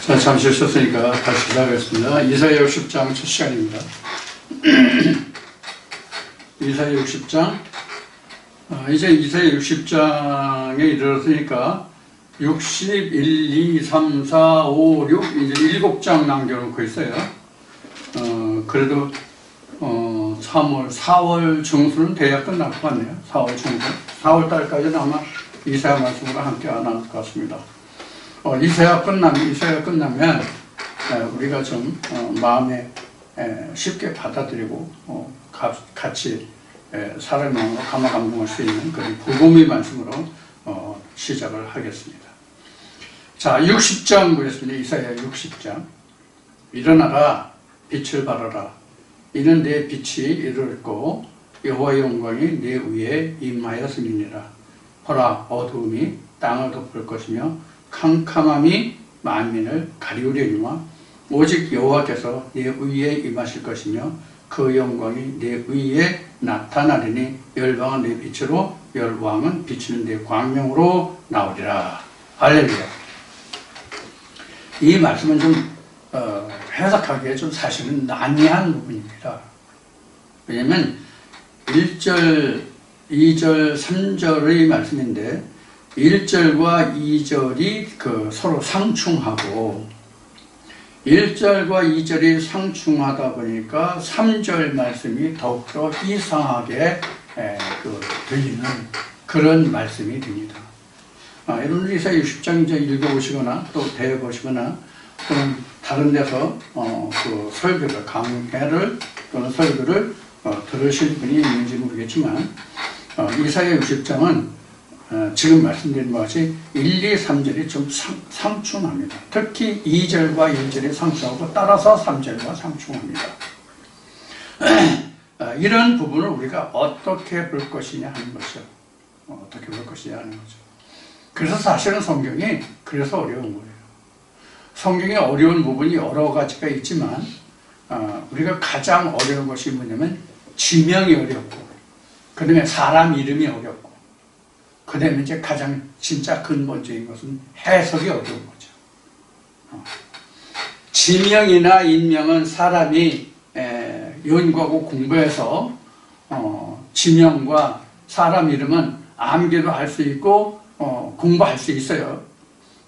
자, 잠시 쉬었으니까 다시 시작하겠습니다. 이사야 60장 첫 시간입니다. 이사야 60장. 이제 이사야 60장에 이르렀으니까 60, 1, 2, 3, 4, 5, 6 이제 7장 남겨놓고 있어요. 그래도 3월, 4월 중순은 돼야 끝날 것 같네요. 4월 중순. 4월 달까지는 아마 이사야 말씀으로 함께 안 할 것 같습니다. 이사야 끝나면 우리가 좀 마음에 쉽게 받아들이고 같이 사람의 마음으로 감화감동할 수 있는 그런 복음의 말씀으로 시작을 하겠습니다. 자, 60장 보겠습니다. 이사야 60장. 일어나라, 빛을 발하라. 이는 내 빛이 이르렀고 여호와의 영광이 내 위에 임하였음이니라. 보라, 어두움이 땅을 덮을 것이며 캄캄함이 만민을 가리우려니와 오직 여호와께서 내 위에 임하실 것이며 그 영광이 내 위에 나타나리니 열방은 내 빛으로 열왕은 비치는 내 광명으로 나오리라. 할렐루야. 이 말씀은 좀 해석하기에 좀 사실은 난해한 부분입니다. 왜냐하면 1절, 2절, 3절의 말씀인데 1절과 2절이 서로 상충하고 1절과 2절이 상충하다 보니까 3절 말씀이 더욱더 이상하게 들리는 그런 말씀이 됩니다. 여러분 이사야 60장 이제 읽어보시거나 또 배워보시거나 또는 다른 데서 설교를, 강해를 또는 설교를 들으실 분이 있는지 모르겠지만 이사야 60장은 지금 말씀드린 것 같이 1, 2, 3절이 좀 상충합니다. 특히 2절과 1절이 상충하고 따라서 3절과 상충합니다. 이런 부분을 우리가 어떻게 볼 것이냐 하는 거죠. 어떻게 볼 것이냐 하는 거죠. 그래서 사실은 성경이 그래서 어려운 거예요. 성경에 어려운 부분이 여러 가지가 있지만 우리가 가장 어려운 것이 뭐냐면 지명이 어렵고 그 다음에 사람 이름이 어렵고 그 다음에 이제 가장 진짜 근본적인 것은 해석이 어려운 거죠. 지명이나 인명은 사람이 연구하고 공부해서 지명과 사람 이름은 암기도 할 수 있고 공부할 수 있어요.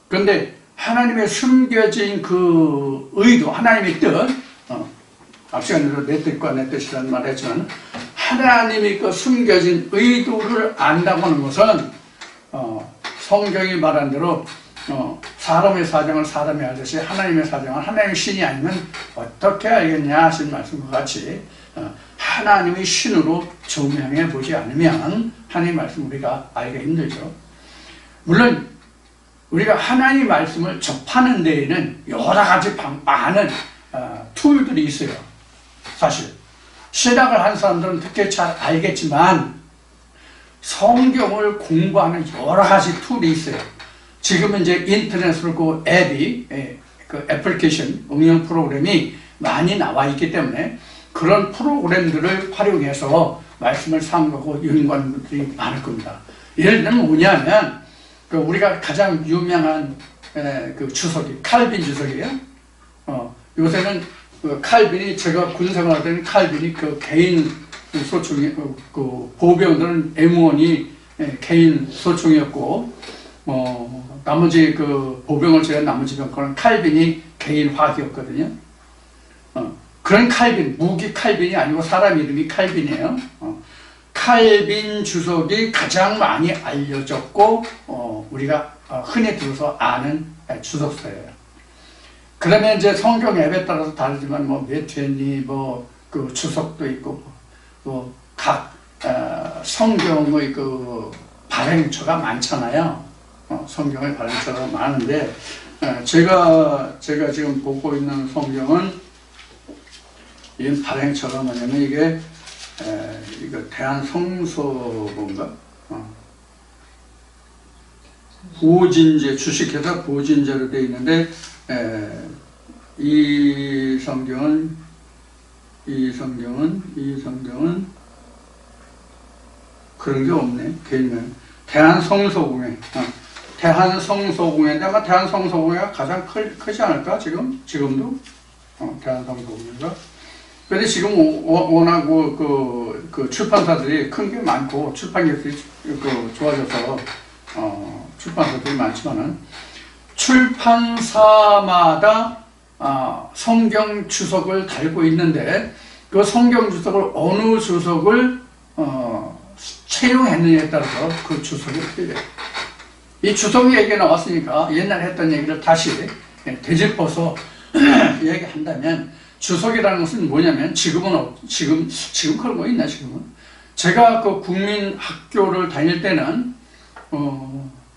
그런데 하나님의 숨겨진 그 의도, 하나님의 뜻, 앞 시간에도 내 뜻과 내 뜻이라는 말을 했지만 하나님이 그 숨겨진 의도를 안다고 하는 것은 성경이 말한 대로 사람의 사정을 사람이 알듯이 하나님의 사정을 하나님의 신이 아니면 어떻게 알겠냐 하신 말씀과 같이 하나님의 신으로 조명해 보지 않으면 하나님의 말씀 우리가 알기가 힘들죠. 물론 우리가 하나님의 말씀을 접하는 데에는 여러 가지 많은 툴들이 있어요. 사실 신학을 한 사람들은 특히 잘 알겠지만 성경을 공부하는 여러 가지 툴이 있어요. 지금은 이제 인터넷으로 그 앱이, 그 애플리케이션, 응용 프로그램이 많이 나와 있기 때문에 그런 프로그램들을 활용해서 말씀을 sam고하고 연구하는 분들이 많을 겁니다. 예를 들면 뭐냐면, 우리가 가장 유명한 그 주석이, 칼빈 주석이에요. 요새는 칼빈이, 제가 군생활할 때는 칼빈이 그 개인 소총이, 그 보병들은 M1이 개인 소총이었고, 나머지 그 보병을 제가 나머지 병거는 칼빈이 개인 화기였거든요. 그런 칼빈, 무기 칼빈이 아니고 사람 이름이 칼빈이에요. 칼빈 주석이 가장 많이 알려졌고, 우리가 흔히 들어서 아는 주석서예요. 그러면 이제 성경 앱에 따라서 다르지만, 매튜니, 그 주석도 있고, 각 성경의 그 발행처가 많잖아요. 성경의 발행처가 많은데, 제가 지금 보고 있는 성경은 이 발행처가 뭐냐면 이게 이거 대한성서본가? 보진제, 주식회사 보진제로 되어 있는데 이 성경은 그런 게 없네. 개인명 대한성서공회 대한성서공회인데 아마 대한성서공회가 가장 크지 않을까 지금도 대한성서공회가. 근데 지금 워낙 그 출판사들이 큰 게 많고 출판 기술이 좋아져서 출판사들이 많지만은 출판사마다 성경 주석을 달고 있는데 그 성경 주석을 어느 주석을 채용했느냐에 따라서 그 주석이 틀려요. 이 주석 얘기가 나왔으니까 옛날에 했던 얘기를 다시 되짚어서 얘기한다면 주석이라는 것은 뭐냐면 지금 그런 거 있나 지금은? 제가 그 국민학교를 다닐 때는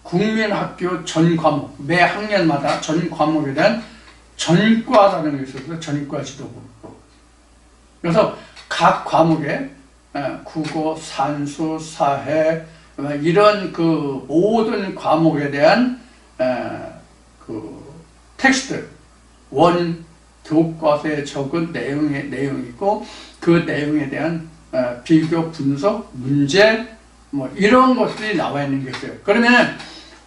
국민학교 전 과목 매 학년마다 전 과목에 대한 전과라는 게 있었어요. 전과 지도부. 그래서 각 과목에 국어, 산수, 사회 이런 그 모든 과목에 대한 그 텍스트 교과서에 적은 내용이 있고 그 내용에 대한 비교 분석 문제 뭐 이런 것들이 나와 있는 게 있어요. 그러면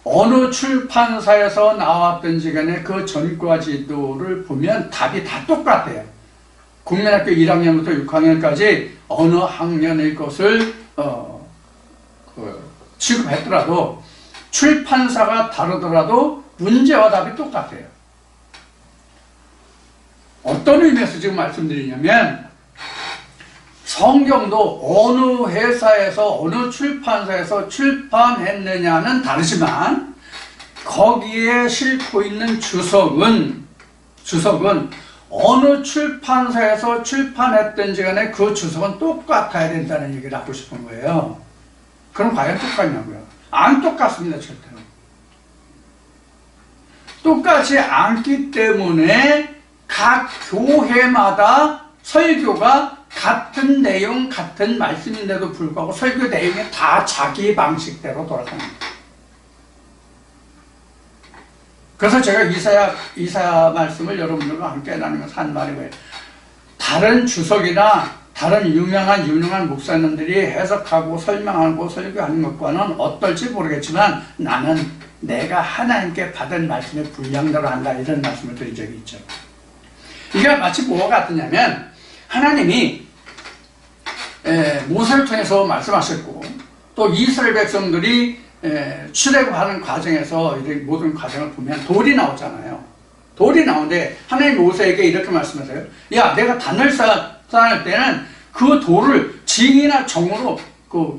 어느 출판사에서 나왔든지 간에 그 전과 지도를 보면 답이 다 똑같아요. 국민학교 1학년부터 6학년까지 어느 학년의 것을 취급했더라도 출판사가 다르더라도 문제와 답이 똑같아요. 어떤 의미에서 지금 말씀드리냐면 성경도 어느 회사에서 어느 출판사에서 출판했느냐는 다르지만 거기에 싣고 있는 주석은 어느 출판사에서 출판했든지 간에 그 주석은 똑같아야 된다는 얘기를 하고 싶은 거예요. 그럼 과연 똑같냐고요? 안 똑같습니다. 절대로. 똑같지 않기 때문에 각 교회마다 설교가 같은 내용, 같은 말씀인데도 불구하고 설교 내용이 다 자기 방식대로 돌아갑니다. 그래서 제가 이사야 말씀을 여러분들과 함께 나누면서 한 말이 뭐예요? 다른 주석이나 다른 유명한 목사님들이 해석하고 설명하고 설교하는 것과는 어떨지 모르겠지만 나는 내가 하나님께 받은 말씀의 분량대로 한다 이런 말씀을 드린 적이 있죠. 이게 마치 뭐가 같으냐면 하나님이 모세를 통해서 말씀하셨고 또 이스라엘 백성들이 출애굽하는 과정에서 모든 과정을 보면 돌이 나오잖아요. 돌이 나오는데 하나님 모세에게 이렇게 말씀하세요. 야, 내가 단을 쌓을 때는 그 돌을 징이나 정으로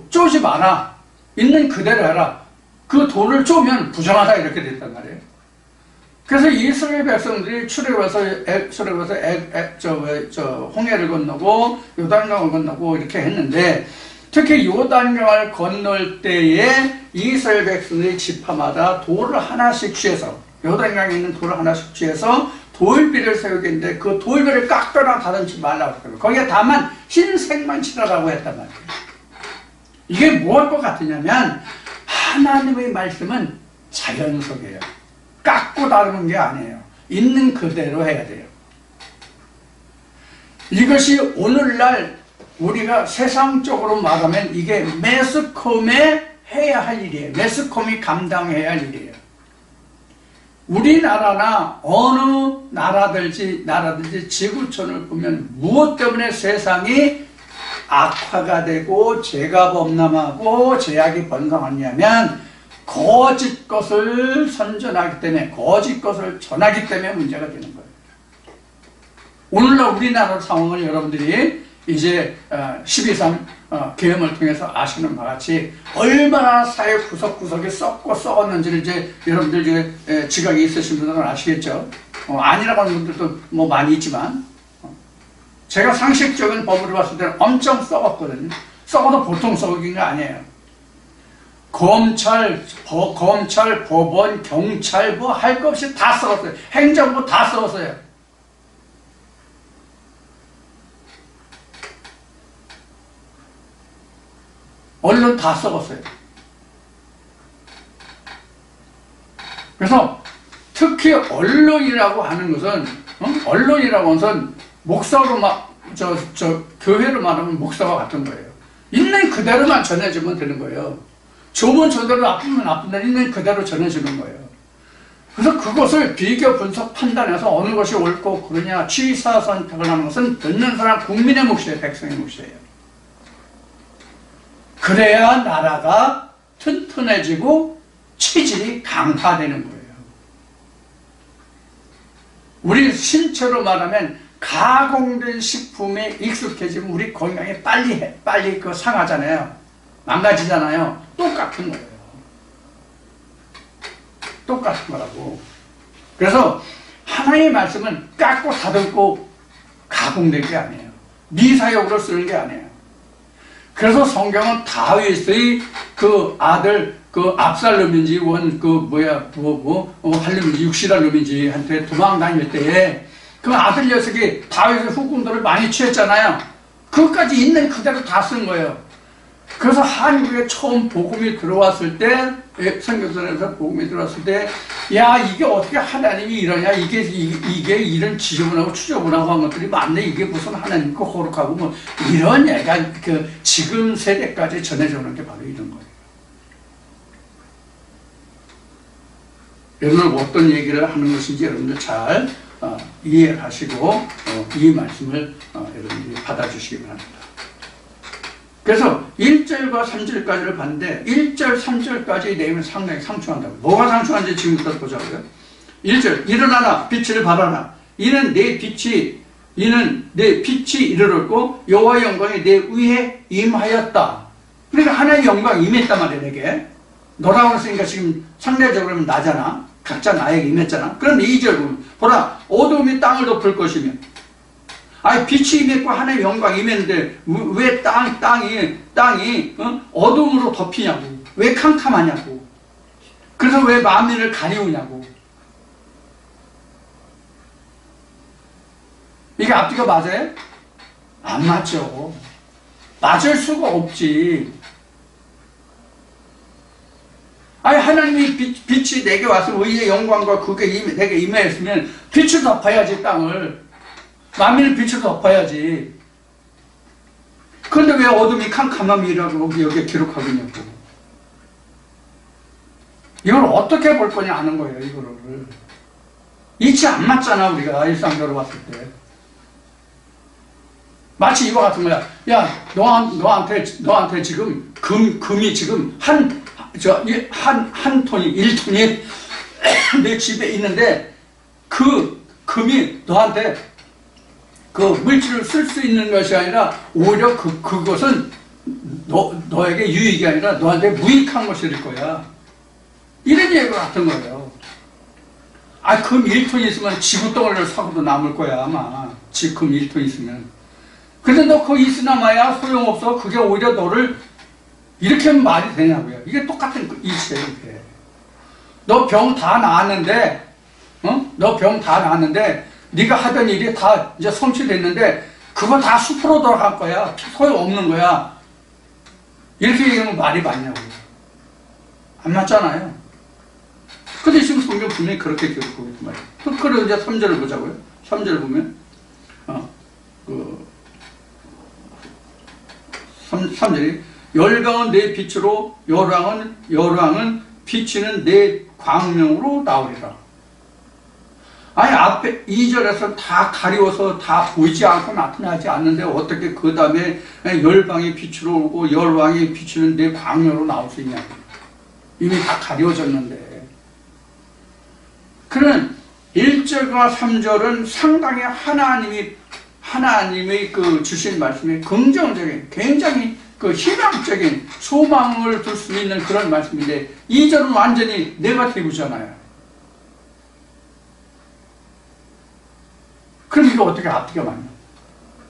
쪼지 마라. 있는 그대로 해라. 그 돌을 쪼면 부정하다 이렇게 됐단 말이에요. 그래서 이스라엘 백성들이 출애굽해서 홍해를 건너고 요단강을 건너고 이렇게 했는데 특히 요단강을 건널 때에 이스라엘 백성들이 지파마다 돌을 하나씩 취해서 요단강에 있는 돌을 하나씩 취해서 돌비를 세우겠는데 그 돌비를 깎거나 다듬지 말라고 했거든요. 거기에 다만 흰색만 칠하라고 했단 말이에요. 이게 무엇 것 같으냐면 하나님의 말씀은 자연석이에요. 깎고 다루는 게 아니에요. 있는 그대로 해야 돼요. 이것이 오늘날 우리가 세상적으로 말하면 이게 매스컴에 해야 할 일이에요. 매스컴이 감당해야 할 일이에요. 우리나라나 어느 나라든지 지구촌을 보면 무엇 때문에 세상이 악화가 되고 죄가 범람하고 죄악이 번성하냐면 거짓 것을 선전하기 때문에 거짓 것을 전하기 때문에 문제가 되는 거예요. 오늘날 우리나라 상황을 여러분들이 이제 12.3 계엄을 통해서 아시는 바와 같이 얼마나 사회 구석구석에 썩었는지를 이제 여러분들 중에 지각이 있으신 분들은 아시겠죠. 아니라고 하는 분들도 뭐 많이 있지만 제가 상식적인 법으로 봤을 때는 엄청 썩었거든요. 썩어도 보통 썩은 게 아니에요. 검찰, 법원, 경찰 뭐 할 것 없이 다 썩었어요. 행정부 다 썩었어요. 언론 다 썩었어요. 그래서 특히 언론이라고 하는 것은 목사로 교회로 말하면 목사와 같은 거예요. 있는 그대로만 전해주면 되는 거예요. 좋으면 저대로 나쁘면 나쁜데 있는 그대로 전해주는 거예요. 그래서 그것을 비교 분석 판단해서 어느 것이 옳고 그러냐 취사 선택을 하는 것은 듣는 사람 국민의 몫이에요. 백성의 몫이에요. 그래야 나라가 튼튼해지고 체질이 강화되는 거예요. 우리 신체로 말하면 가공된 식품에 익숙해지면 우리 건강이 빨리 그 상하잖아요. 망가지잖아요. 똑같은 거예요. 똑같은 거라고. 그래서 하나님의 말씀은 깎고 다듬고 가공된 게 아니에요. 미사역으로 쓰는 게 아니에요. 그래서 성경은 다윗의 그 아들 그 압살롬인지 할렘인지 육실할렘인지 한테 도망 다닐 때에 그 아들 녀석이 다윗의 후궁들을 많이 취했잖아요. 그것까지 있는 그대로 다 쓴 거예요. 그래서 한국에 처음 복음이 들어왔을 때, 선교선에서 복음이 들어왔을 때, 야, 이게 어떻게 하나님이 이러냐? 이게 이런 지저분하고 추저분하고 한 것들이 많네. 이게 무슨 하나님 거 거룩하고 뭐, 이런 얘기가 그 지금 세대까지 전해져 오는 게 바로 이런 거예요. 여러분, 어떤 얘기를 하는 것인지 여러분들 잘 이해하시고, 이 말씀을 여러분들이 받아주시기 바랍니다. 그래서 1절과 3절까지를 봤는데 1절, 3절까지의 내용은 상당히 상충한다고. 뭐가 상충한지 지금부터 보자고요. 1절 일어나라 빛을 발하라 이는 내 빛이 이르렀고 여호와의 영광이 내 위에 임하였다. 그러니까 하나님의 영광이 임했단 말이에요. 내게 너라고 했으니까 지금 상대적으로 하면 나잖아. 각자 나에게 임했잖아. 그런데 2절 보면 보라 어둠이 땅을 덮을 것이며 아니 빛이 임했고 하나님의 영광이 임했는데 왜 땅이 어둠으로 덮이냐고. 왜 캄캄하냐고. 그래서 왜 만민을 가리우냐고. 이게 앞뒤가 맞아요? 안 맞죠. 맞을 수가 없지. 아니 하나님이 빛이 내게 와서 의의 영광과 그게 내게 임하였으면 빛을 덮어야지. 땅을 만민을 빛을 덮어야지. 그런데 왜 어둠이 캄캄함이라고 여기에 기록하고 있냐고. 이걸 어떻게 볼 거냐 하는 거예요. 이거를 이치 안 맞잖아. 우리가 일상적으로 봤을 때 마치 이거 같은 거야. 야 너한테 지금 금이 지금 한 톤이 1톤이 내 집에 있는데 그 금이 너한테 그 물질을 쓸 수 있는 것이 아니라 오히려 그것은 너에게 유익이 아니라 너한테 무익한 것이 될 거야. 이런 얘기 같은 거예요. 아, 금 1톤 있으면 지구덩어리를 사고도 남을 거야 아마. 금 1톤 있으면. 근데 너 그거 있으나 마야 소용없어. 그게 오히려 너를 이렇게 하면 말이 되냐고요. 이게 똑같은 이치예요. 이게. 너 병 다 나았는데 너 병 다 나았는데 네가 하던 일이 다 이제 성취됐는데 그거 다 숲으로 돌아갈 거야. 소용없는 거야. 이렇게 얘기하면 말이 맞냐고요. 안 맞잖아요. 근데 지금 성경 분명히 그렇게 기록하고 있단 말이에요. 그리고 이제 3절을 보자고요. 3절 보면 3절이 열강은 내 빛으로 열왕은 비치는 내 광명으로 나오리라. 아니 앞에 2절에서 다 가리워서 다 보이지 않고 나타나지 않는데 어떻게 그 다음에 열방이 빛으로 오고 열왕이 비추는 내 광명으로 나올 수 있냐고. 이미 다 가려졌는데. 그는 1절과 3절은 상당히 하나님의 그 주신 말씀에 긍정적인 굉장히 그 희망적인 소망을 둘 수 있는 그런 말씀인데 2절은 완전히 네거티브잖아요. 그럼 이거 어떻게 앞뒤가 맞냐?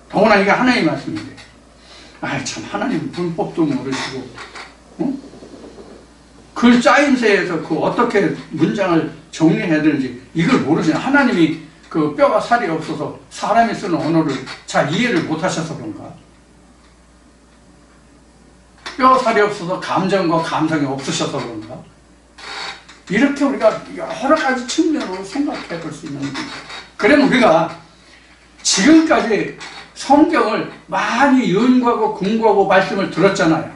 더구나 이게 하나님의 말씀인데. 아, 참 하나님 문법도 모르시고, 글 짜임새에서 그 어떻게 문장을 정리해야 되는지 이걸 모르시냐? 하나님이 그 뼈가 살이 없어서 사람이 쓰는 언어를 잘 이해를 못 하셔서 그런가? 뼈가 살이 없어서 감정과 감성이 없으셔서 그런가? 이렇게 우리가 여러 가지 측면으로 생각해 볼 수 있는 거죠. 그러면 우리가 지금까지 성경을 많이 연구하고 공부하고 말씀을 들었잖아요.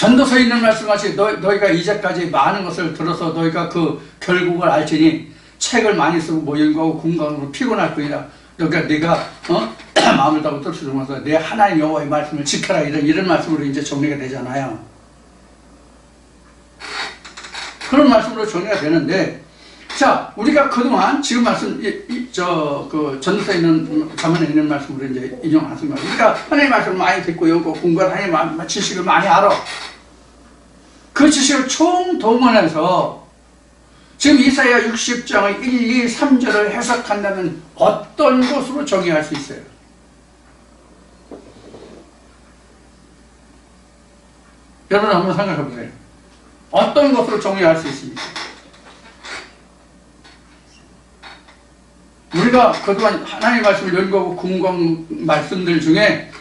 전도서에 있는 말씀같이 너희가 이제까지 많은 것을 들어서 너희가 그 결국을 알지니 책을 많이 쓰고 모임하고 공부하고 피곤할 거이다. 그러니까 네가 마음을 다하고 뜻을 다하면서 내 하나님 여호와의 말씀을 지켜라, 이런 말씀으로 이제 정리가 되잖아요. 그런 말씀으로 정리가 되는데, 자, 우리가 그동안 지금 말씀 그 전도서에 있는 자문에 있는 말씀으로 이제 인용하신 거예요. 우리가 하나님 말씀을 많이 듣고 연구 공부한 하나님 지식을 많이 알아. 그 지식을 총동원해서 지금 이사야 60장의 1, 2, 3절을 해석한다면 어떤 것으로 정의할 수 있어요? 여러분 한번 생각해 보세요. 어떤 것으로 정의할 수 있습니까? 우리가 그동안 하나님의 말씀을 연구하고 공부한 말씀들 중에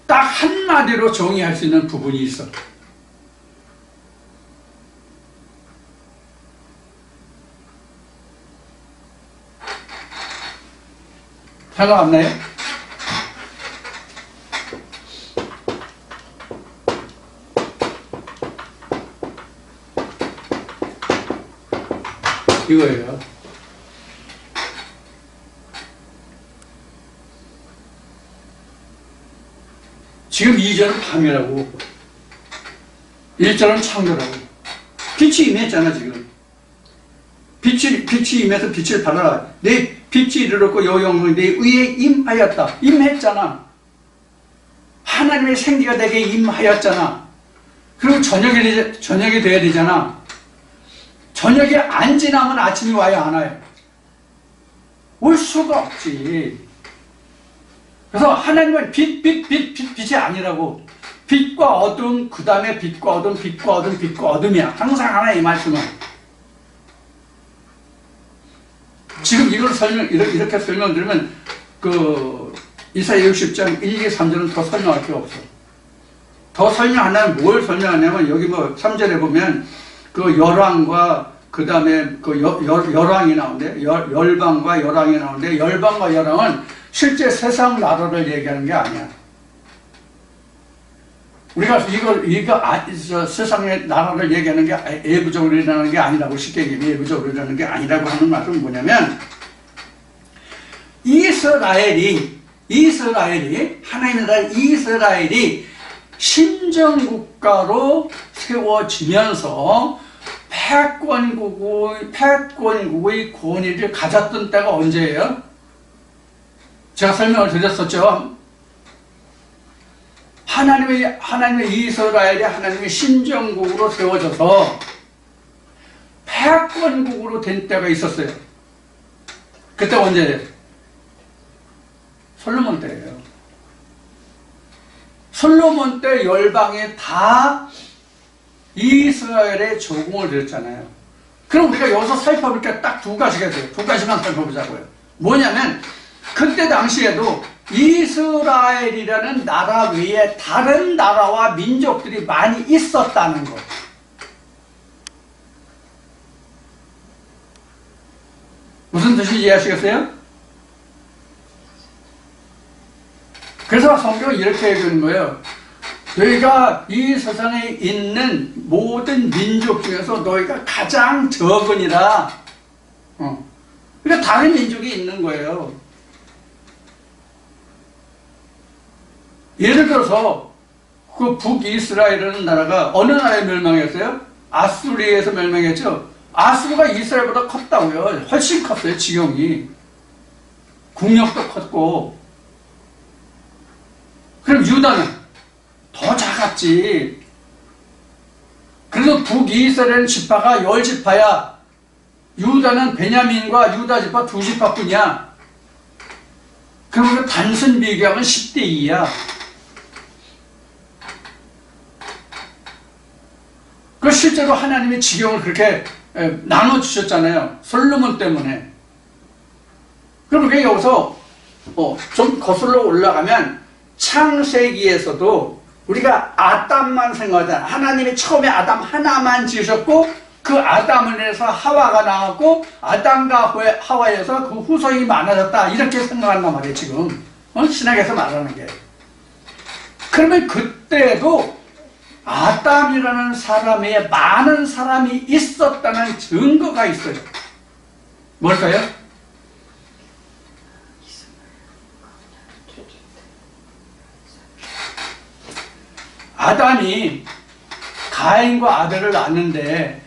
딱 한마디로 정의할 수 있는 부분이 있어. 생각 안 나요? 이거예요. 지금 2절은 밤이라고, 1절은 창조라고. 빛이 임했잖아, 지금. 빛이 임해서 빛을 발하라. 내 빛이 이르렀고 여호와의 내 위에 임하였다. 임했잖아. 하나님의 생기가 내게 임하였잖아. 그리고 저녁이 돼야 되잖아. 저녁이 안 지나면 아침이 와야 안 와요? 올 수가 없지. 그래서 하나님은 빛이 아니라고. 빛과 어둠, 그 다음에 빛과 어둠, 빛과 어둠, 빛과 어둠이야. 항상 하나의 말씀은. 지금 이렇게 설명드리면, 이사야 60장 1, 2, 3절은 더 설명할 필요 없어. 더 설명하려면 뭘 설명하냐면, 여기 3절에 보면, 그 열왕과, 그 다음에 열왕이 나오는데, 열방과 열왕이 나오는데, 열방과 열왕은 실제 세상 나라를 얘기하는 게 아니야. 우리가 세상의 나라를 얘기하는 게 예부적으로 일어나는 게 아니라고, 쉽게 얘기하면 예부적으로 일어나는 게 아니라고 하는 말은 뭐냐면, 이스라엘이 하나님의 나라 이스라엘이 신정국가로 세워지면서 패권국의 권위를 가졌던 때가 언제예요? 제가 설명을 드렸었죠. 하나님의 이스라엘이 하나님의 신정국으로 세워져서 패권국으로 된 때가 있었어요. 그때 언제예요? 솔로몬 때예요. 솔로몬 때 열방이 다 이스라엘에 적응을 드렸잖아요. 그럼 우리가 여기서 살펴볼 게 딱 두 가지가 돼요. 두 가지만 살펴보자고요. 뭐냐면 그때 당시에도 이스라엘이라는 나라 외에 다른 나라와 민족들이 많이 있었다는 것. 무슨 뜻인지 이해하시겠어요? 그래서 성경은 이렇게 얘기하는 거예요. 너희가 이 세상에 있는 모든 민족 중에서 너희가 가장 적으니라. 그러니까 다른 민족이 있는 거예요. 예를 들어서 그 북이스라엘이라는 나라가 어느 나라에 멸망했어요? 아수리에서 멸망했죠. 아수르가 이스라엘보다 컸다고요. 훨씬 컸어요. 지경이. 국력도 컸고. 그럼 유다는 더 작았지. 그래서 북이스라엘 지파가 10지파야. 유다는 베냐민과 유다 지파 2지파뿐이야. 그러면 단순 비교하면 10대 2야. 그 실제로 하나님의 지경을 그렇게 나눠주셨잖아요. 솔로몬 때문에. 그럼 왜 여기서 좀 거슬러 올라가면 창세기에서도 우리가 아담만 생각하잖아. 하나님이 처음에 아담 하나만 지으셨고 그 아담을 인해서 하와가 나왔고 아담과 하와에서 그 후손이 많아졌다. 이렇게 생각한단 말이에요. 지금 신학에서 말하는 게. 그러면 그때도 아담이라는 사람에 많은 사람이 있었다는 증거가 있어요. 뭘까요? 아담이 가인과 아벨을 낳는데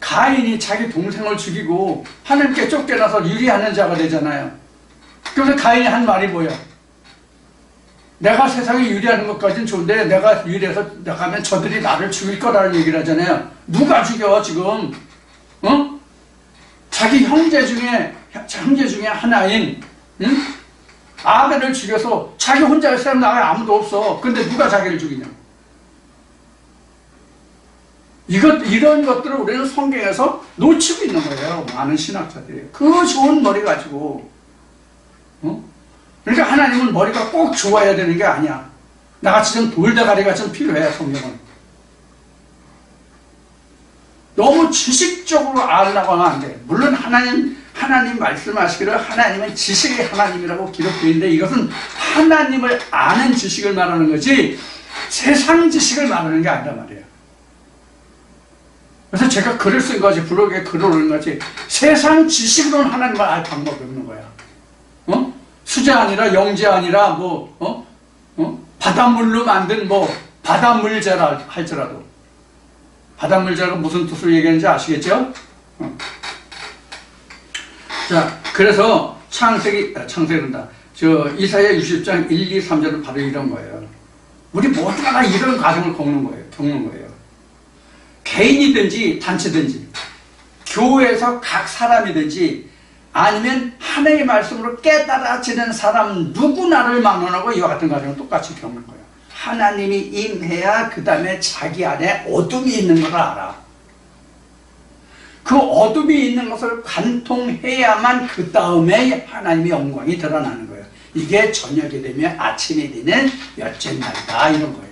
가인이 자기 동생을 죽이고 하나님께 쫓겨나서 유리하는 자가 되잖아요. 그래서 가인이 한 말이 뭐야? 내가 세상에 유리하는 것까지는 좋은데 내가 유리해서 나가면 저들이 나를 죽일 거라는 얘기를 하잖아요. 누가 죽여 지금? 어? 자기 형제 중에 하나인 아벨을 죽여서 자기 혼자 세상 나가에 아무도 없어. 근데 누가 자기를 죽이냐? 이런 것들을 우리는 성경에서 놓치고 있는 거예요. 많은 신학자들이. 그 좋은 머리 가지고. 그러니까 하나님은 머리가 꼭 좋아야 되는 게 아니야. 나같이 좀 돌대가리가 좀 필요해, 성경은. 너무 지식적으로 알려고 하면 안 돼. 물론 하나님 말씀하시기를 하나님은 지식의 하나님이라고 기록되어 있는데 이것은 하나님을 아는 지식을 말하는 거지 세상 지식을 말하는 게 아니란 말이에요. 그래서 제가 글을 쓴 거지, 블로그에 글을 올린 거지, 세상 지식으로는 하나님을 알 방법이 없는 거야. 수제 아니라 영재 아니라 바닷물로 만든 바닷물자라 할지라도 바닷물자가 무슨 뜻으로 얘기하는지 아시겠죠? 자, 그래서 창세기란다. 이사야 60장 1, 2, 3절은 바로 이런 거예요. 우리 모두가 다 이런 과정을 겪는 거예요. 개인이든지 단체든지 교회에서 각 사람이든지 아니면 하나님의 말씀으로 깨달아지는 사람 누구나를 막론하고 이와 같은 과정을 똑같이 겪는 거예요. 하나님이 임해야 그 다음에 자기 안에 어둠이 있는 걸 알아. 그 어둠이 있는 것을 관통해야만 그 다음에 하나님의 영광이 드러나는 거예요. 이게 저녁이 되면 아침이 되는 여째 날이다 이런 거예요.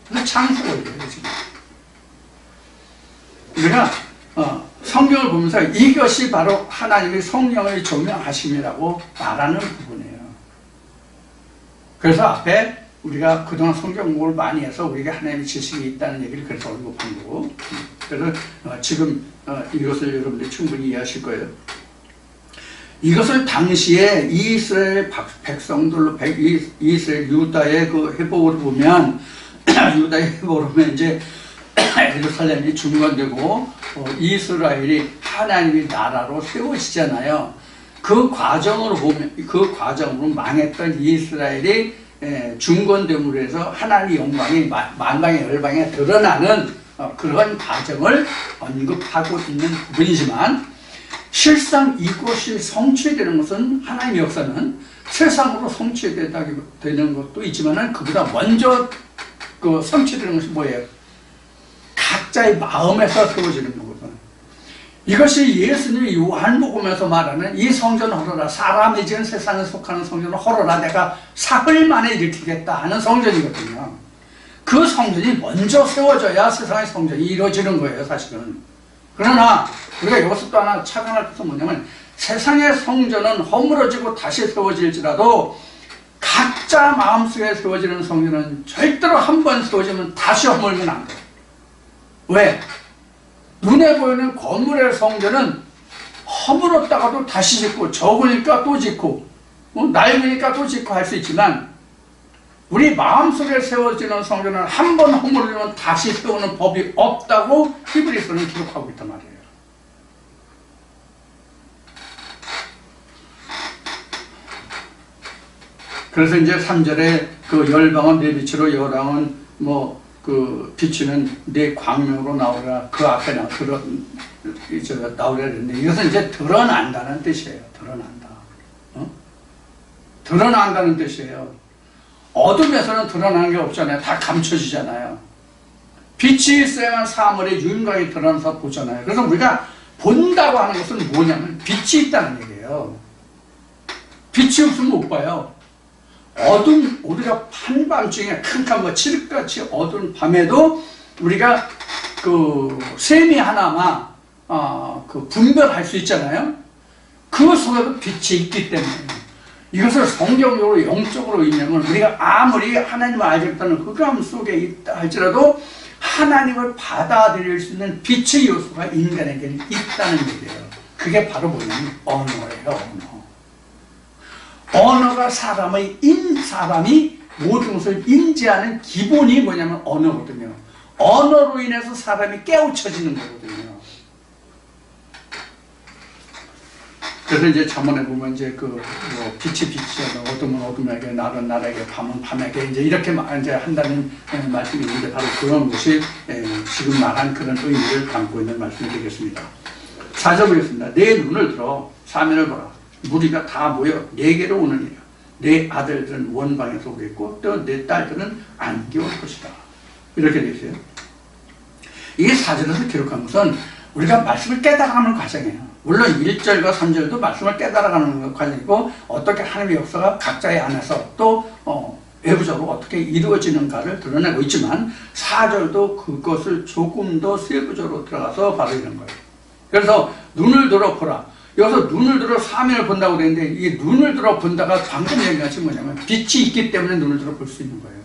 그래서 창수거예요 지금. 우리가 성경을 보면서 이것이 바로 하나님의 성령의 조명하심이라고 말하는 부분이에요. 그래서 앞에 우리가 그동안 성경 공부를 많이 해서 우리가 하나님의 지식이 있다는 얘기를 그래서 언급한 거고, 그래서 지금 이것을 여러분들이 충분히 이해하실 거예요. 이것을 당시에 이스라엘 백성들로 이스라엘 유다의 그 회복을 보면 유다의 회복을 보면 이제 예루살렘이 중건되고 이스라엘이 하나님의 나라로 세워지잖아요. 그 과정으로 망했던 이스라엘이 중건됨으로 해서 하나님의 영광이 만방의 열방에 드러나는 그런 과정을 언급하고 있는 부분이지만, 실상 이것이 성취되는 것은 하나님의 역사는 세상으로 성취되는 것도 있지만 그보다 먼저 그 성취되는 것이 뭐예요? 각자의 마음에서 세워지는 거거든. 이것이 예수님이 요한복음에서 말하는 이 성전 헐어라, 사람이 지은 세상에 속하는 성전을 헐어라, 내가 사흘 만에 일으키겠다 하는 성전이거든요. 그 성전이 먼저 세워져야 세상의 성전이 이루어지는 거예요, 사실은. 그러나 우리가 여기서 또 하나 착안할 것은 뭐냐면, 세상의 성전은 허물어지고 다시 세워질지라도 각자 마음속에 세워지는 성전은 절대로 한 번 세워지면 다시 허물면 안 돼요. 왜? 눈에 보이는 건물의 성전은 허물었다가도 다시 짓고, 적으니까 또 짓고, 낡으니까 또 짓고 할 수 있지만, 우리 마음속에 세워지는 성전은 한 번 허물으면 다시 세우는 법이 없다고 히브리서는 기록하고 있단 말이에요. 그래서 이제 3절에 그 열방은 내 빛으로 여랑은 비추는 내 광명으로 나오라, 그 앞에 나오라 그랬는데, 이것은 이제 드러난다는 뜻이에요. 드러난다. 드러난다는 뜻이에요. 어둠에서는 드러나는 게 없잖아요. 다 감춰지잖아요. 빛이 있어야만 사물의 윤곽이 드러나서 보잖아요. 그래서 우리가 본다고 하는 것은 뭐냐면 빛이 있다는 얘기예요. 빛이 없으면 못 봐요. 우리가 한밤중에 캄캄 칠흑같이 어두운 밤에도 우리가 그 셈이 하나만 분별할 수 있잖아요. 그 속에도 빛이 있기 때문에. 이것을 성경적으로 영적으로 의미하면 우리가 아무리 하나님을 알지 못하는 흑암 속에 있다 할지라도 하나님을 받아들일 수 있는 빛의 요소가 인간에게는 있다는 얘기예요. 그게 바로 뭐냐면 언어예요. 언어가 사람이 모든 것을 인지하는 기본이 뭐냐면 언어거든요. 언어로 인해서 사람이 깨우쳐지는 거거든요. 그래서 이제 잠언에 보면 이제 빛이 빛이야, 어둠은 어둠에게, 날은 날에게, 밤은 밤에게 이제 이렇게 이제 한다는 말씀이 있는데 바로 그런 것이 지금 말한 그런 의미를 담고 있는 말씀이 되겠습니다. 4절 보겠습니다. 내 눈을 들어 사면을 보라. 무리가 다 모여 내게로 오느니라. 내 아들들은 원방에서 오겠고 또 내 딸들은 안개 올 것이다. 이렇게 되어 있어요. 이게 4절에서 기록한 것은 우리가 말씀을 깨달아가는 과정이에요. 물론 1절과 3절도 말씀을 깨달아가는 과정이고 어떻게 하나님의 역사가 각자의 안에서 또 외부적으로 어떻게 이루어지는가를 드러내고 있지만 4절도 그것을 조금 더 세부적으로 들어가서 바로 이런 거예요. 그래서 눈을 들어 보라. 여기서 눈을 들어 사면을 본다고 되는데 이 눈을 들어 본다가 방금 얘기같이 뭐냐면 빛이 있기 때문에 눈을 들어 볼 수 있는 거예요.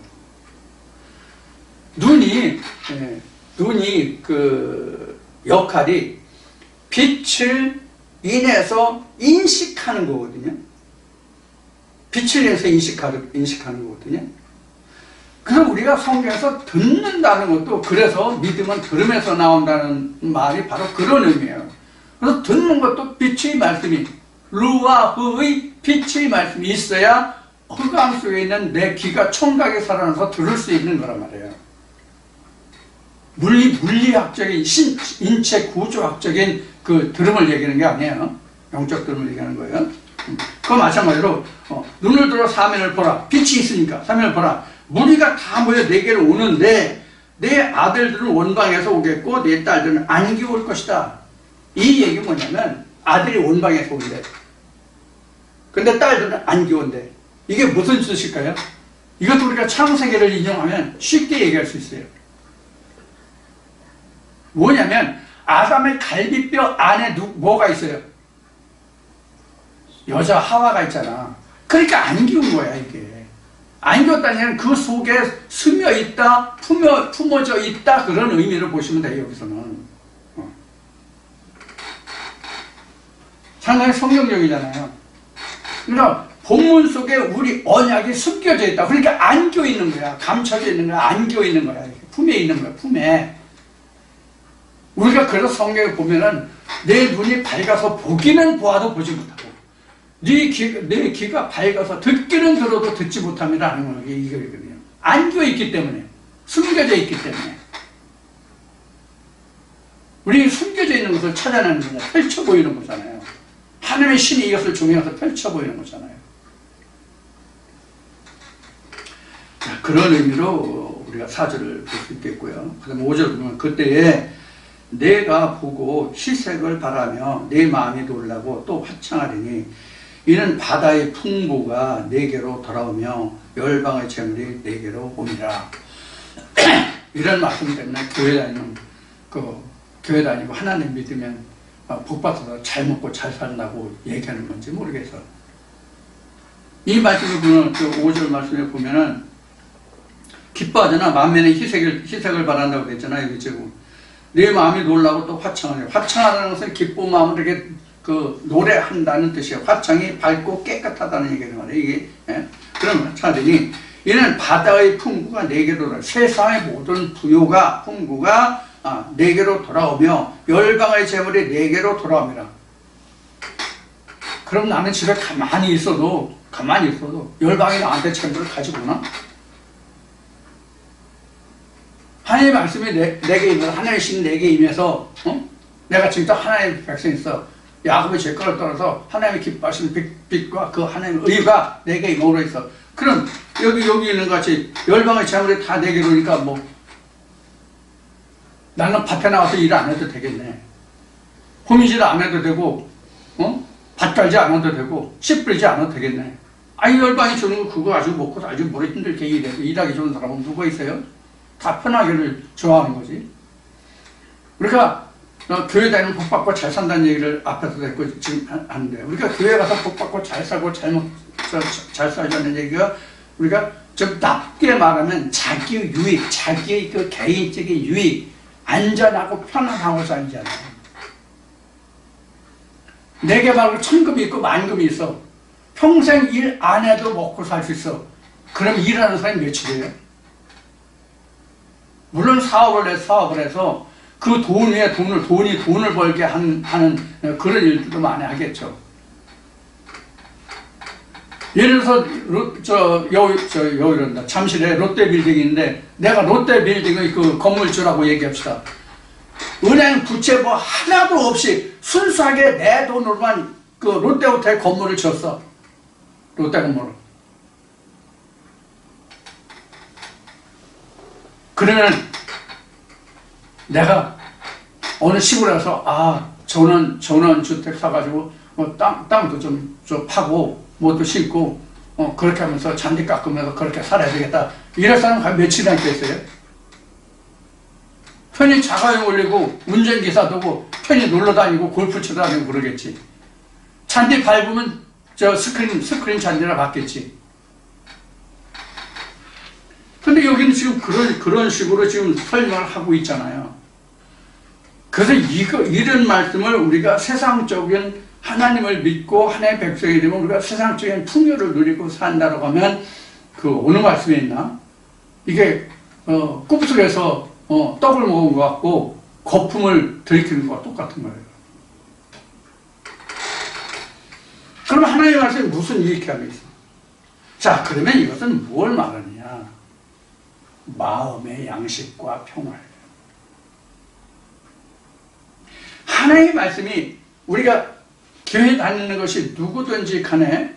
눈이 그 역할이 빛을 인해서 인식하는 거거든요. 빛을 인해서 인식하는 거거든요. 그래서 우리가 성경에서 듣는다는 것도 그래서 믿음은 들음에서 나온다는 말이 바로 그런 의미예요. 그래서 듣는 것도 빛의 말씀이 루아흐의 빛의 말씀이 있어야 흑암 속에 있는 내 귀가 청각에 살아나서 들을 수 있는 거란 말이에요. 물리학적인 인체 구조학적인 그 들음을 얘기하는 게 아니에요. 영적 들음을 얘기하는 거예요. 그거 마찬가지로 눈을 들어 사면을 보라. 빛이 있으니까 사면을 보라. 무리가 다 모여 내게로 오는데 내 아들들은 원방에서 오겠고 내 딸들은 안개 올 것이다. 이 얘기 뭐냐면 아들이 원방에서 온대. 근데 딸들은 안개 온대. 이게 무슨 뜻일까요? 이것도 우리가 창세기를 인용하면 쉽게 얘기할 수 있어요. 뭐냐면 아담의 갈비뼈 안에 뭐가 있어요? 여자 하와가 있잖아. 그러니까 안 기운 거야 이게. 안 기웠다는 그 속에 스며 있다, 품어져 있다 그런 의미를 보시면 돼요. 여기서는 상당히 성경적이잖아요. 그러니까 본문 속에 우리 언약이 숨겨져 있다. 그러니까 안겨 있는 거야. 감춰져 있는 거야. 안겨 있는 거야. 품에 있는 거야. 품에. 우리가 그래서 성경에 보면은 내 눈이 밝아서 보기는 보아도 보지 못하고 내 귀가 밝아서 듣기는 들어도 듣지 못함이라는 게 이거거든요. 안겨 있기 때문에, 숨겨져 있기 때문에. 우리 숨겨져 있는 것을 찾아내는 거잖아요. 펼쳐 보이는 거잖아요. 하나님의 신이 이것을 종이어서 펼쳐 보이는 거잖아요. 자, 그런 의미로 우리가 4절을 볼 수 있겠고요. 그 다음에 5절 보면 그때에 내가 보고 희색을 바라며 내 마음이 놀라고 또 화창하리니 이는 바다의 풍부가 내게로 돌아오며 열방의 재물이 내게로 오니라. 이런 말씀 때문에 교회 다니고 하나님 믿으면 복받아서 잘 먹고 잘 산다고 얘기하는 건지 모르겠어. 이 말씀을 보면 그 5절 말씀에 보면은 기뻐하잖아. 만면의 희색을 바란다고 그랬잖아. 여기 지금 내 마음이 놀라고 또 화창하네. 화창하다는 것은 기쁜 마음으로 이렇게 노래한다는 뜻이에요. 화창이 밝고 깨끗하다는 얘기는 말이에요. 이게 그런 화창하더니 이는 바다의 풍부가 내게로 돌아 세상의 모든 부요가 풍부가 내게로 돌아오며 열방의 재물이 내게로 돌아옵니다. 그럼 나는 집에 가만히 있어도 열방이 나한테 재물을 가지고 오나? 하나님의 말씀이 내게 임해서 하나님의 신이 내게 임해서 내가 진짜 하나님의 백성이있어. 야곱의 죄가를 떠나서 하나님의 기뻐하시는 빛과 그 하나님의 의가 내게 임하고 있어. 그럼 여기 있는 것 같이 열방의 재물이 다 내게 오니까 뭐 나는 밭에 나와서 일 안 해도 되겠네. 호미질 안 해도 되고 밭 갈지 않아도 되고 씨 뿌리지 않아도 되겠네. 이 열방이 주는 거 그거 가지고 먹고 아주 모래 힘들게 일하기 좋은 사람은 누가 있어요? 다 편하기를 좋아하는 거지. 그러니까 교회 다니면 복 받고 잘 산다는 얘기를 앞에서도 했고 지금 하는데, 우리가 교회 가서 복 받고 잘 살고 잘 살자는 얘기가, 우리가 좀 나쁘게 말하면 자기 유익, 자기의 그 개인적인 유익, 안전하고 편안하고 살잖아요. 내게 바로 천금이 있고 만금이 있어. 평생 일 안 해도 먹고 살 수 있어. 그럼 일하는 사람이 며칠이에요? 물론 사업을 해서 그 돈 위에 돈을 벌게 하는 그런 일들도 많이 하겠죠. 예를 들어서 여기란다. 잠실에 롯데빌딩인데 내가 롯데빌딩의 그 건물주라고 얘기합시다. 은행 부채 뭐 하나도 없이 순수하게 내 돈으로만 그 롯데호텔 건물을 지었어. 롯데 건물을. 그러면 내가 어느 시골에 가서 전원 주택 사가지고 뭐 땅도 좀 파고 뭐도 심고 그렇게 하면서 잔디 깎으면서 그렇게 살아야 되겠다. 이럴 사람 한 며칠이나 있겠어요? 편히 자가용 올리고 운전기사도고 편히 놀러다니고 골프 치러 다니고 그러겠지. 잔디 밟으면 스크린 잔디나 받겠지. 근데 여기는 지금 그런 식으로 지금 설명을 하고 있잖아요. 그래서 이런 말씀을 우리가 세상적인 하나님을 믿고 하나님의 백성이 되면 우리가 세상적인 풍요를 누리고 산다고 하면 그 어느 말씀에 있나? 이게 꿈속에서 떡을 먹은 것 같고 거품을 들이키는 것과 똑같은 거예요. 그러면 하나님의 말씀이 무슨 유익함이 있어? 자, 그러면 이것은 뭘 말하느냐? 마음의 양식과 평화예요. 하나님의 말씀이 우리가 교회 다니는 것이 누구든지 간에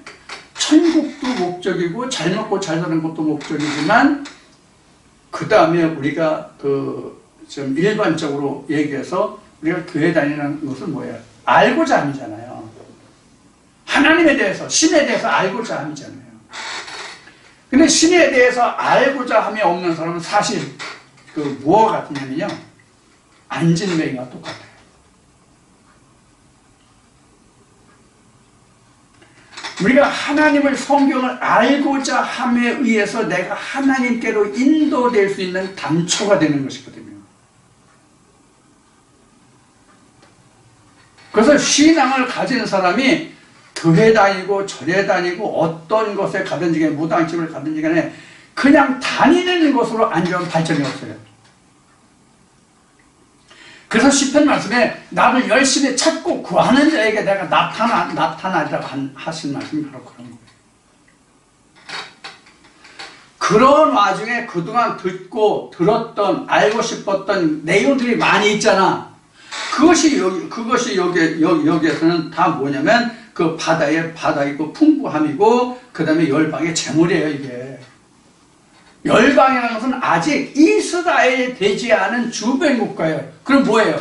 천국도 목적이고 잘 먹고 잘 사는 것도 목적이지만 그 다음에 우리가 좀 일반적으로 얘기해서 우리가 교회 다니는 것은 뭐예요? 알고자 함이잖아요. 하나님에 대해서, 신에 대해서 알고자 함이잖아요. 근데 신에 대해서 알고자 함이 없는 사람은 사실 무엇 같으냐면요, 안진뱅이와 똑같아요. 우리가 하나님을, 성경을 알고자 함에 의해서 내가 하나님께로 인도될 수 있는 단초가 되는 것이거든요. 그래서 신앙을 가진 사람이 교회 다니고 절에 다니고 어떤 곳에 가든지 간에, 무당집을 가든지 간에 그냥 다니는 것으로 안 좋은 발전이 없어요. 그래서 시편 말씀에 나를 열심히 찾고 구하는 자에게 내가 나타나리라고 하신 말씀이 바로 그런 거예요. 그런 와중에 그동안 듣고 들었던, 알고 싶었던 내용들이 많이 있잖아. 그것이 여기에서는 다 뭐냐면 그 바다의 그 풍부함이고 그 다음에 열방의 재물이에요. 이게 열방이라는 것은 아직 이스라엘이 되지 않은 주변 국가예요. 그럼 뭐예요?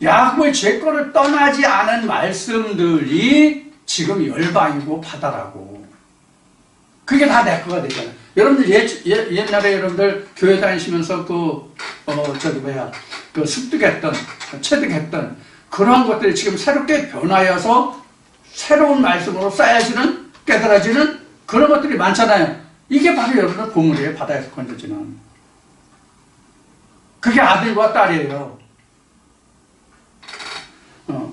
야곱의 죄권을 떠나지 않은 말씀들이 지금 열방이고 바다라고. 그게 다 내 거가 되잖아요. 여러분들 옛날에 여러분들 교회 다니시면서 습득했던, 체득했던 그러한 것들이 지금 새롭게 변화해서 새로운 말씀으로 쌓여지는, 깨달아지는 그런 것들이 많잖아요. 이게 바로 여러분들 보물이에요. 바다에서 건져지는. 그게 아들과 딸이에요.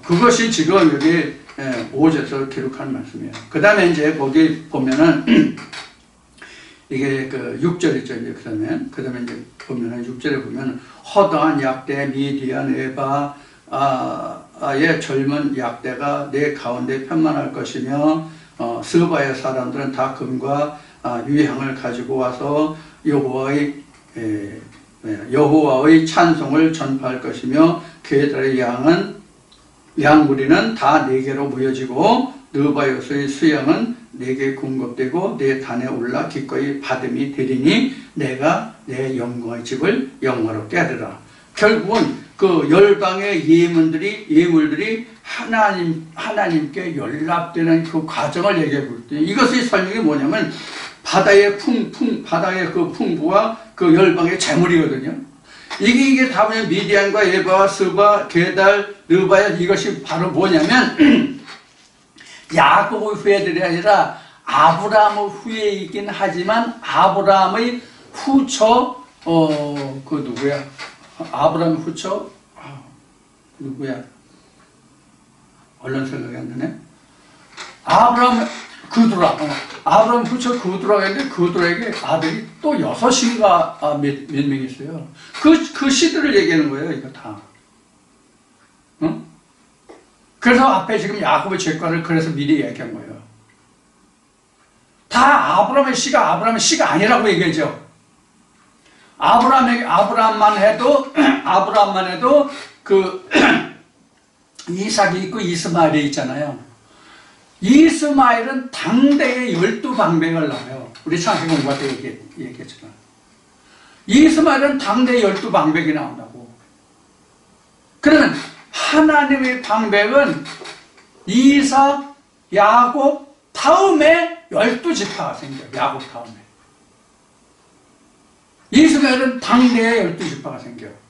그것이 지금 여기 5절에서 기록한 말씀이에요. 그 다음에 이제 거기 보면은 이게 6절이죠. 이제 그 다음에 이제 보면은 6절에 보면 허다한 약대 미디안 에바의 젊은 약대가 내 가운데 편만할 것이며 스바의 사람들은 다 금과 유향을 가지고 와서 여호와의 찬송을 전파할 것이며 그들의 양무리는 다 내게로 모여지고 느바요스의 수양은 내게 공급되고 내 단에 올라 기꺼이 받음이 되리니 내가 내 영광의 집을 영화롭게 하리라. 결국은 그 열방의 예물들이 하나님께 연락되는 그 과정을 얘기해 볼 때 이것의 설명이 뭐냐면 바다의 그 풍부와 그 열방의 재물이거든요. 이게 다 뭐냐, 미디안과 에바와 스바, 게달, 르바야, 이것이 바로 뭐냐면 야곱의 후예들이 아니라 아브라함의 후예이긴 하지만 아브라함의 후처, 그 누구야? 아브라함의 후처? 누구야? 얼른 생각이 안 나네. 아브라함, 그두라. 아브라함 후처 그두라가 있는데 그두라에게 아들이 또 6인가 몇 명이 있어요. 그 시들을 얘기하는 거예요, 이거 다. 응? 그래서 앞에 지금 야곱의 죄과를 그래서 미리 얘기한 거예요. 다 아브라함의 씨가 아니라고 얘기하죠. 아브라함만 해도 그 이삭이 있고 이스마엘이 있잖아요. 이스마엘은 당대의 12방백을 낳아요. 우리 창세기 공부할 때 얘기했잖아. 이스마엘은 당대의 12방백이 나온다고. 그러면 하나님의 방백은 이삭, 야곱 다음에 12지파가 생겨요. 야곱 다음에. 이스마엘은 당대에 12지파가 생겨요.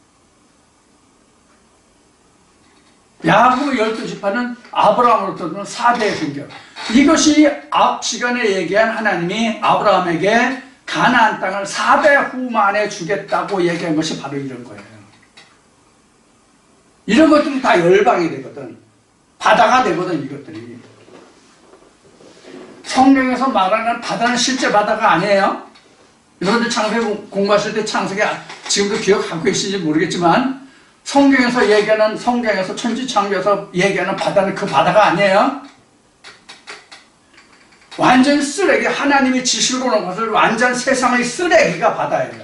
야곱의 12지파는 아브라함으로부터는 4대에 생겨요. 이것이 앞 시간에 얘기한 하나님이 아브라함에게 가나안 땅을 4대 후 만에 주겠다고 얘기한 것이 바로 이런 거예요. 이런 것들이 다 열방이 되거든. 바다가 되거든, 이것들이. 성경에서 말하는 바다는 실제 바다가 아니에요. 여러분들 창세기 공부하실 때 창세기 지금도 기억하고 계신지 모르겠지만 성경에서 천지창조에서 얘기하는 바다는 그 바다가 아니에요. 완전 쓰레기, 하나님이 지시로 놓은 것을 완전 세상의 쓰레기가 바다예요.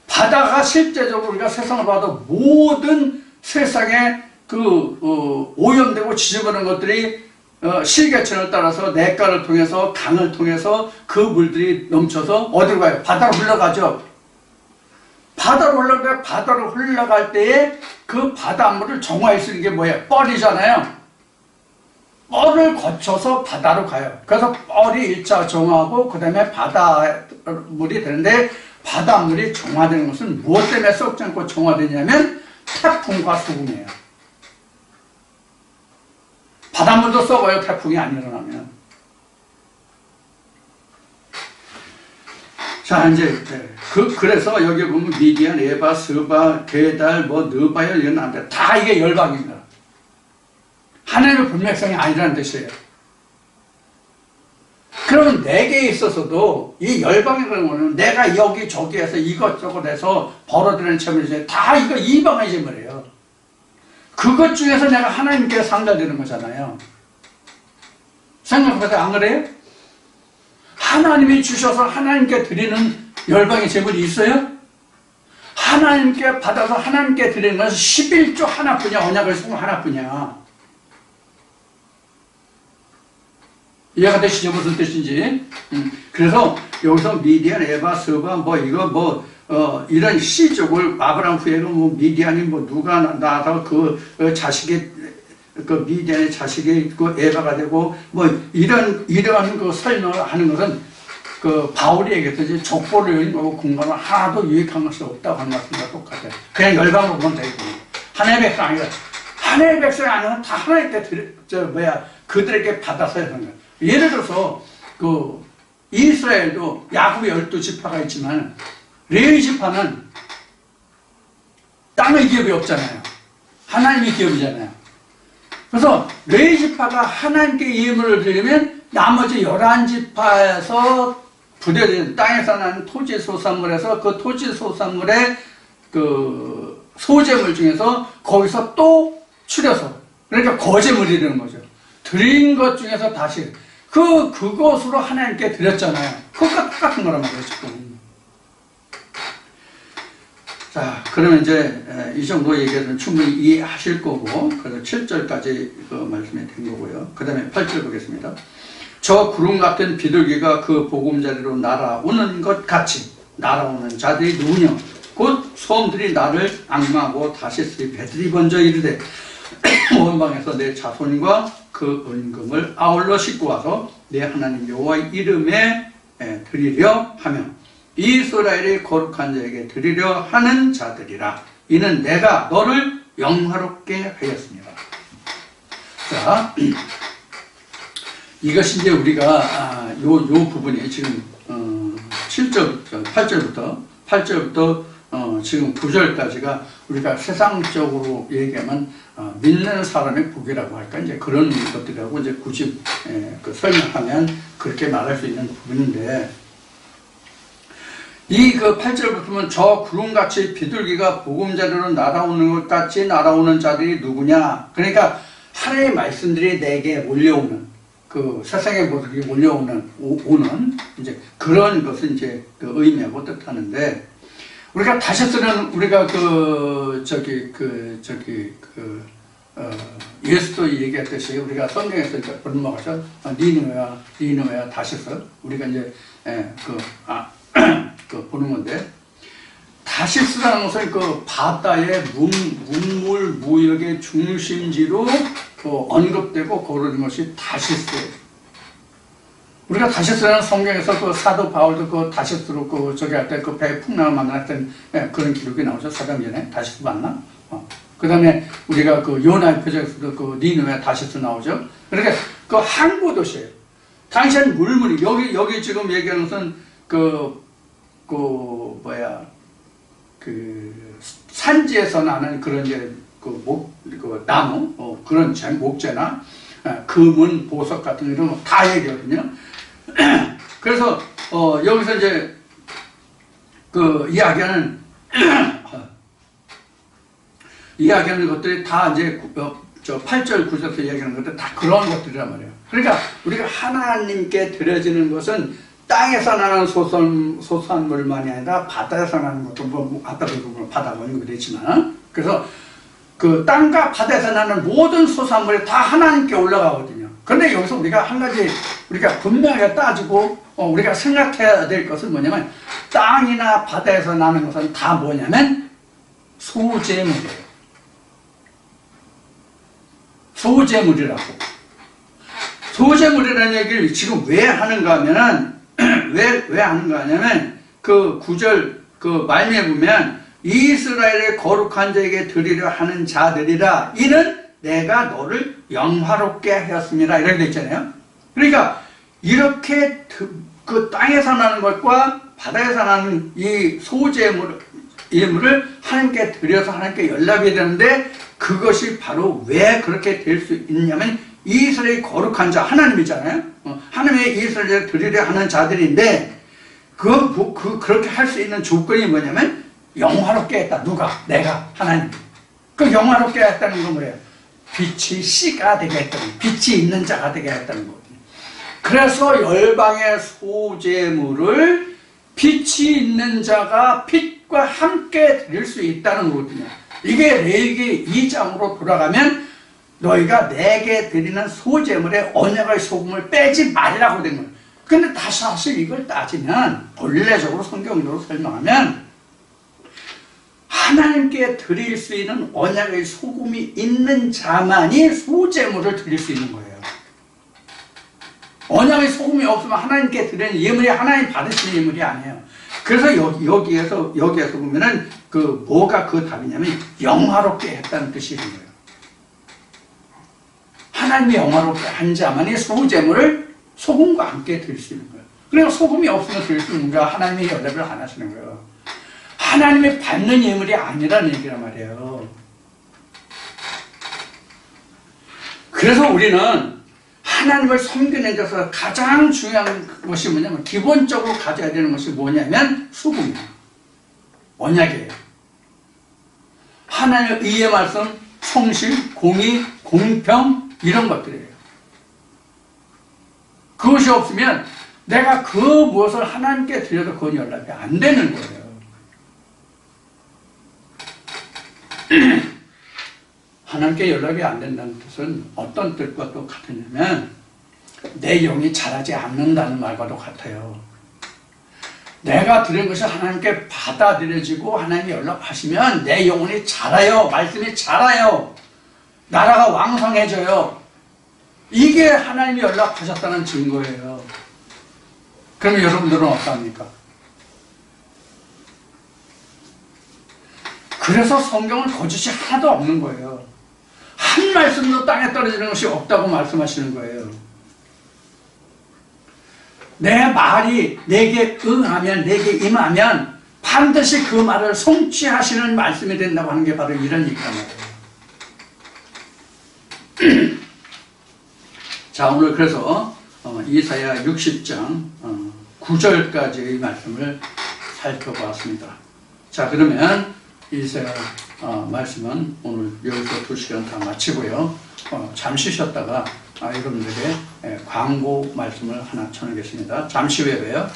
바다가 실제적으로 우리가 세상을 봐도 모든 세상에 오염되고 지저분한 것들이 실개천을 따라서 냇가를 통해서 강을 통해서 그 물들이 넘쳐서 어디로 가요? 바다로 흘러가죠. 바다로 흘러갈 때에 그 바닷물을 정화해 쓰는 게 뭐예요? 뻘이잖아요. 뻘을 거쳐서 바다로 가요. 그래서 뻘이 1차 정화하고 그 다음에 바닷물이 되는데 바닷물이 정화되는 것은 무엇 때문에 썩지 않고 정화되냐면 태풍과 수금이에요. 바닷물도 썩어요. 태풍이 안 일어나면. 자, 이제, 그래서 여기 보면 미디안, 에바, 스바, 게달, 느바야, 이런 나라들 다 이게 열방입니다. 하나님의 분맥성이 아니라는 뜻이에요. 그러면 내게 있어서도 이 열방이라는 거는 내가 여기저기에서 이것저것 해서 벌어들이는 재물이 다 이거 이방의 재물이에요. 그것 중에서 내가 하나님께 상달되는 거잖아요. 생각보다 안 그래요? 하나님이 주셔서 하나님께 드리는 열방의 재물이 있어요? 하나님께 받아서 하나님께 드리는 것은 11조 하나뿐이야. 언약을 쓰고 하나뿐이야. 이해가 되시죠? 무슨 뜻인지. 그래서 여기서 미디안, 에바, 스바, 이런 시족을 아브라함 후에는 미디안이 누가 나서 그 자식의 미디안의 자식이 에바가 되고 이러한 그 설명을 하는 것은 바울이 얘기했듯이 족보를 공부하면 하나도 유익한 것이 없다고 하는 말씀과 똑같아요. 그냥 열방으로 보면 되고 하나님의 백성 아니라 하나님의 백성이 아니면 다 하나님께 그들에게 받아서 하는 거예요. 예를 들어서 이스라엘도 야곱의 12지파가 있지만 레위 지파는 땅의 기업이 없잖아요. 하나님의 기업이잖아요. 그래서 레위 지파가 하나님께 예물을 드리면 나머지 11지파에서 부대된 땅에서 나는 토지 소산물에서 그 토지 소산물의 소재물 중에서 거기서 또 추려서, 그러니까 거제물이 되는 거죠. 드린 것 중에서 다시 그것으로 하나님께 드렸잖아요. 그것과 똑같은 거란 말이에요, 지금. 자, 그러면 이제 이 정도 얘기는 충분히 이해하실 거고, 그래서 7절까지 말씀이 된 거고요. 그 다음에 8절 보겠습니다. 저 구름 같은 비둘기가 그 보금자리로 날아오는 것 같이 날아오는 자들이 누구냐? 곧 소음들이 나를 악마하고 다시스의 배들이 번져 이르되 온 방에서 내 자손과 그 은금을 아울러 싣고 와서 내 하나님 여호와의 이름에 드리려 하며 이스라엘의 거룩한 자에게 드리려 하는 자들이라. 이는 내가 너를 영화롭게 하였습니다. 자, 이것이 이제 우리가 요 부분이 지금 7절부터 8절부터 지금 9절까지가 우리가 세상적으로 얘기하면 믿는 사람의 복이라고 할까, 이제 그런 것들이라고 이제 굳이 그 설명하면 그렇게 말할 수 있는 부분인데, 이 그 8절부터 보면 저 구름같이 비둘기가 보금자리로 날아오는 것 같이 날아오는 자들이 누구냐. 그러니까 하나님의 말씀들이 내게 몰려오는, 그 세상의 모습이 몰려오는 이제 그런 것을 이제 그 의미하고 뜻하는데, 우리가 다시 쓰는 우리가 예수도 얘기했듯이 우리가 성경에서 이제 넘어가서 니느웨와 다시스, 우리가 이제 보는 건데, 다시스라는 것은 그 바다의 문물 무역의 중심지로 언급되고 거론된 것이 다시스예요. 우리가 다시스라는 성경에서 그 사도 바울도 그 다시스로 그 저기 할 때 그 배 풍랑을 만났던 그런 기록이 나오죠. 사도행전에 다시스 맞나? 그 다음에 우리가 그 요나의 표적에서도 그 니느웨 다시스 나오죠. 그러니까 그 항구 도시예요. 당시엔 물물이 여기 지금 얘기하는 것은 그 산지에서 나는 그런 이제 그 나무 그런 목재나 금은 보석 같은 이런 거 다 얘기하거든요. 그래서 여기서 이제 그 이야기하는 것들이 다 이제 저 8절 9절에서 얘기하는 것들 다 그런 것들이란 말이에요. 그러니까 우리가 하나님께 드려지는 것은 땅에서 나는 소산물만이 아니라 바다에서 나는 것도 뭐 바다 원인이 되지만, 그래서 그 땅과 바다에서 나는 모든 소산물이 다 하나님께 올라가거든요. 그런데 여기서 우리가 한 가지 우리가 분명하게 따지고 우리가 생각해야 될 것은 뭐냐면, 땅이나 바다에서 나는 것은 다 뭐냐면 소재물이에요. 소재물이라고. 소재물이라는 얘기를 지금 왜 하는가 하면은 왜 하는가 하냐면 그 9절 그 말미에 보면 이스라엘의 거룩한 자에게 드리려 하는 자들이라. 이는 내가 너를 영화롭게 하였습니다. 이렇게 돼 있잖아요. 그러니까 이렇게 그 땅에서 나는 것과 바다에서 나는 이 소재물을 하나님께 드려서 하나님께 연락해야 되는데, 그것이 바로 왜 그렇게 될 수 있냐면 이스라엘의 거룩한 자 하나님이잖아요. 하나님의 이스라엘을 드리려 하는 자들인데, 그렇게 할 수 있는 조건이 뭐냐면 영화롭게 했다. 누가? 내가, 하나님. 그 영화롭게 했다는 건 뭐예요? 빛이 씨가 되게 했다는, 빛이 있는 자가 되게 했다는 거거든요. 그래서 열방의 소재물을 빛이 있는 자가 빛과 함께 드릴 수 있다는 거거든요. 이게 레위기 2장으로 돌아가면 너희가 내게 드리는 소재물에 언약의 소금을 빼지 말라고 된 거예요. 근데 다시 사실 이걸 따지면, 본래적으로 성경으로 설명하면 하나님께 드릴 수 있는 언약의 소금이 있는 자만이 소재물을 드릴 수 있는 거예요. 언약의 소금이 없으면 하나님께 드리는 예물이 하나님 받으시는 예물이 아니에요. 그래서 여기에서 보면은 뭐가 그 답이냐면 영화롭게 했다는 뜻이 있는 거예요. 하나님이 영화롭게 한 자만이 소재물을 소금과 함께 드릴 수 있는 거예요. 그러니까 소금이 없으면 드릴 수 있는 거야. 하나님이 연락을 안 하시는 거예요. 하나님이 받는 예물이 아니라는 얘기란 말이에요. 그래서 우리는 하나님을 섬기는 데서 가장 중요한 것이 뭐냐면, 기본적으로 가져야 되는 것이 뭐냐면 수금이에요. 언약이에요. 하나님의 의의 말씀, 성실, 공의, 공평, 이런 것들이에요. 그것이 없으면 내가 그 무엇을 하나님께 드려도 그건 연락이 안 되는 거예요. 하나님께 연락이 안 된다는 뜻은 어떤 뜻과 또 같으냐면, 내 영이 자라지 않는다는 말과도 같아요. 내가 드린 것이 하나님께 받아들여지고 하나님이 연락하시면 내 영혼이 자라요. 말씀이 자라요. 나라가 왕성해져요. 이게 하나님이 연락하셨다는 증거예요. 그러면 여러분들은 어떡합니까? 그래서 성경은 거짓이 하나도 없는 거예요. 한 말씀도 땅에 떨어지는 것이 없다고 말씀하시는 거예요. 내 말이 내게 응하면, 내게 임하면 반드시 그 말을 성취하시는 말씀이 된다고 하는 게 바로 이런 얘기란 말이에요. 자, 오늘 그래서 이사야 60장 9절까지의 말씀을 살펴보았습니다. 자, 그러면 이사야 말씀은 오늘 여기서 2시간 다 마치고요. 잠시 쉬었다가 여러분들에게 광고 말씀을 하나 전하겠습니다. 잠시 후에 봬요.